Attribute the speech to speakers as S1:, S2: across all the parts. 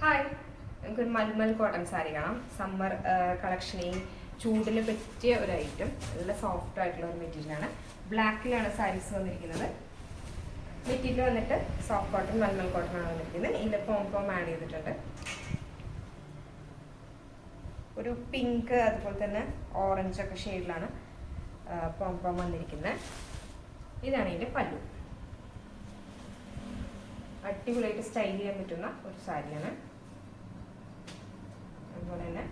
S1: Hi, നമുക്കൊരു malmal cotton sari കാണാം. Summer കളക്ഷനിൽ ചൂടിന് പറ്റിയ ഒരു ഐറ്റം. നല്ല സോഫ്റ്റ് ആയിട്ടുള്ള ഒരു മെറ്റീരിയലാണ്. ബ്ലാക്കിലാണ് സാരീസ് വന്നിരിക്കുന്നത്. മെറ്റീരിയൽ വന്നിട്ട് സോഫ്റ്റ് കോട്ടൺ, മൽമൽ കോട്ടൺ ആണ് വന്നിരിക്കുന്നത്. ഇതിൽ പോം ആഡ് ചെയ്തിട്ടുണ്ട്. ഒരു പിങ്ക് അതുപോലെ തന്നെ ഓറഞ്ച് ഒക്കെ ഷെയ്ഡിലാണ് പോം വന്നിരിക്കുന്നത്. ഇതാണ് ഇതിൻ്റെ പല്ലു. അടിപൊളിയായിട്ട് സ്റ്റൈൽ ചെയ്യാൻ പറ്റുന്ന ഒരു സാരിയാണ്. അതുപോലെ തന്നെ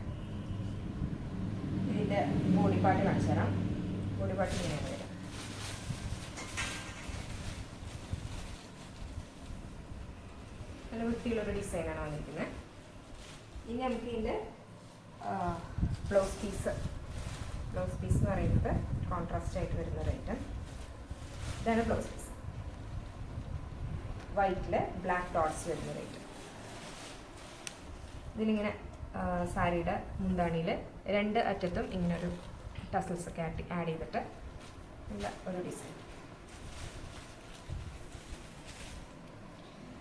S1: ഇതിൻ്റെ ബോഡി പാർട്ട് കാണിച്ചു തരാം. ബോഡി പാർട്ട് ഇങ്ങനെയാണ് വരിക. നല്ല വൃത്തിയുള്ളൊരു ഡിസൈനാണ് വന്നിരിക്കുന്നത്. ഇനി നമുക്ക് ഇതിൻ്റെ ബ്ലൗസ് പീസ് എന്ന് പറയുന്നത് കോൺട്രാസ്റ്റ് ആയിട്ട് വരുന്ന ഒരു ഐറ്റം. ഇതാണ് ബ്ലൗസ് പീസ്. വൈറ്റിൽ ബ്ലാക്ക് ഡോട്ട്സ് വരുന്ന റേറ്റ്. ഇതിലിങ്ങനെ സാരിയുടെ മുന്താണിയിൽ രണ്ട് അറ്റത്തും ഇങ്ങനൊരു ടസൽസ് ഒക്കെ ആഡ് ചെയ്തിട്ട് നല്ല ഒരു ഡിസൈൻ.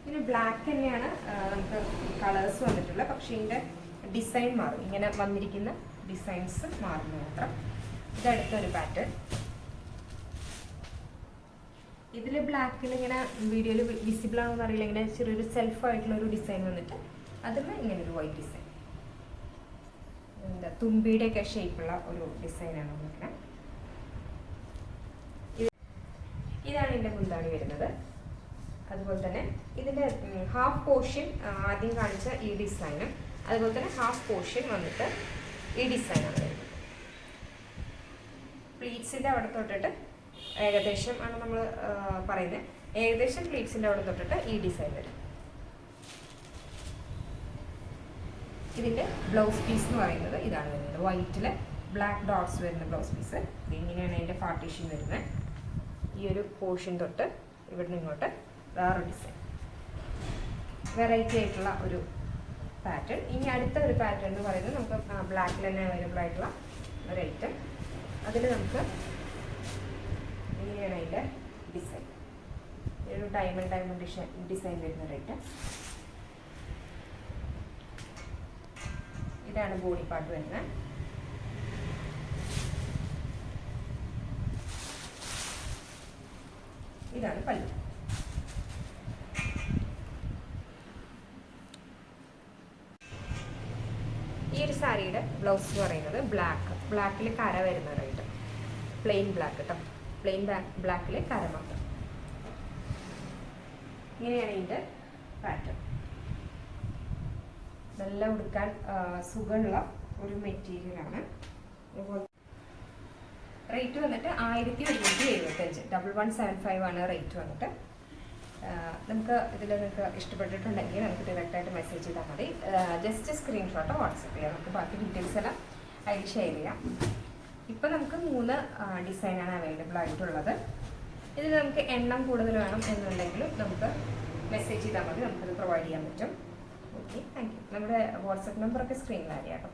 S1: പിന്നെ ബ്ലാക്ക് തന്നെയാണ് നമുക്ക് കളേഴ്സ് വന്നിട്ടുള്ളത്. പക്ഷേ ഇതിൻ്റെ ഡിസൈൻ മാറും. ഇങ്ങനെ വന്നിരിക്കുന്ന ഡിസൈൻസ് മാറുന്നു മാത്രം. ഇതടുത്തൊരു പാറ്റേൺ. ഇതിൽ ബ്ലാക്കിൽ ഇങ്ങനെ വീഡിയോയിൽ വിസിബിൾ ആണോ എന്ന് അറിയില്ല, ഇങ്ങനെ ചെറിയൊരു സെൽഫായിട്ടുള്ള ഒരു ഡിസൈൻ വന്നിട്ട് അതിൽ ഇങ്ങനെ ഒരു വൈറ്റ് ഡിസൈൻ, എന്താ തുമ്പിയുടെയൊക്കെ ഷേപ്പുള്ള ഒരു ഡിസൈനാണ് വന്നിരിക്കുന്നത്. ഇതാണ് ഇതിൻ്റെ മുന്താണി വരുന്നത്. അതുപോലെ തന്നെ ഇതിൻ്റെ ഹാഫ് പോർഷൻ ആദ്യം കാണിച്ച ഈ ഡിസൈനും അതുപോലെ തന്നെ ഹാഫ് പോർഷൻ വന്നിട്ട് ഈ ഡിസൈനാണ് വരുന്നത്. പ്ലീറ്റ്സിൻ്റെ അവിടെ തൊട്ടിട്ട് ഏകദേശം ആണ് നമ്മൾ പറയുന്നത്. ഏകദേശം പ്ലീറ്റ്സിൻ്റെ അവിടെ തൊട്ടിട്ട് ഈ ഡിസൈൻ വരും. ഇതിൻ്റെ ബ്ലൗസ് പീസ് എന്ന് പറയുന്നത് ഇതാണ് വരുന്നത്. വൈറ്റിൽ ബ്ലാക്ക് ഡോട്ട്സ് വരുന്ന ബ്ലൗസ് പീസ്. ഇങ്ങനെയാണ് അതിൻ്റെ പാർട്ടീഷൻ വരുന്നത്. ഈ ഒരു പോർഷൻ തൊട്ട് ഇവിടുന്ന് ഇങ്ങോട്ട് വേറൊരു ഡിസൈൻ, വെറൈറ്റി ആയിട്ടുള്ള ഒരു പാറ്റേൺ. ഇനി അടുത്ത ഒരു പാറ്റേൺ എന്ന് പറയുന്നത് നമുക്ക് ബ്ലാക്കിൽ തന്നെ അവൈലബിൾ ആയിട്ടുള്ള ഒരു ഐറ്റം. അതിൽ നമുക്ക് ഇങ്ങനെയാണ് അതിൻ്റെ ഡിസൈൻ. ഒരു ഡയമണ്ട് ഡിസൈൻ വരുന്ന ഒരു ഐറ്റം. ഇതാണ് ബോഡി പാർട്ട് വരുന്നത്. ഇതാണ് പല്ലു. ഈ ഒരു സാരിയുടെ ബ്ലൗസ് എന്ന് പറയുന്നത് ബ്ലാക്കിൽ കര വരുന്ന ഒരു ഐറ്റം. പ്ലെയിൻ ബ്ലാക്ക് കേട്ടോ. പ്ലെയിൻ ബ്ലാക്കിൽ കര മാത്രം. ഇങ്ങനെയാണ് ഇതിൻ്റെ പാറ്റേൺ. നല്ല ഉടുക്കാൻ സുഖമുള്ള ഒരു മെറ്റീരിയലാണ്. റേറ്റ് വന്നിട്ട് 1175, 1175 ആണ് റേറ്റ് വന്നിട്ട്. നമുക്ക് ഇതിൽ നിങ്ങൾക്ക് ഇഷ്ടപ്പെട്ടിട്ടുണ്ടെങ്കിൽ നമുക്ക് ഡയറക്റ്റായിട്ട് മെസ്സേജ് ചെയ്താൽ മതി. ജസ്റ്റ് സ്ക്രീൻഷോട്ടോ വാട്സപ്പ് ചെയ്യാം. നമുക്ക് ബാക്കി ഡീറ്റെയിൽസ് എല്ലാം അതിൽ ഷെയർ ചെയ്യാം. ഇപ്പം നമുക്ക് 3 ഡിസൈനാണ് അവൈലബിൾ ആയിട്ടുള്ളത്. ഇതിൽ നമുക്ക് എണ്ണം കൂടുതൽ വേണം എന്നുണ്ടെങ്കിലും നമുക്ക് മെസ്സേജ് ചെയ്താൽ മതി. നമുക്കത് പ്രൊവൈഡ് ചെയ്യാൻ പറ്റും. Okay, thank you. നമ്മുടെ വാട്സപ്പ് നമ്പറൊക്കെ സ്ക്രീനിൽ ആഡ് ചെയ്യാം കേട്ടോ.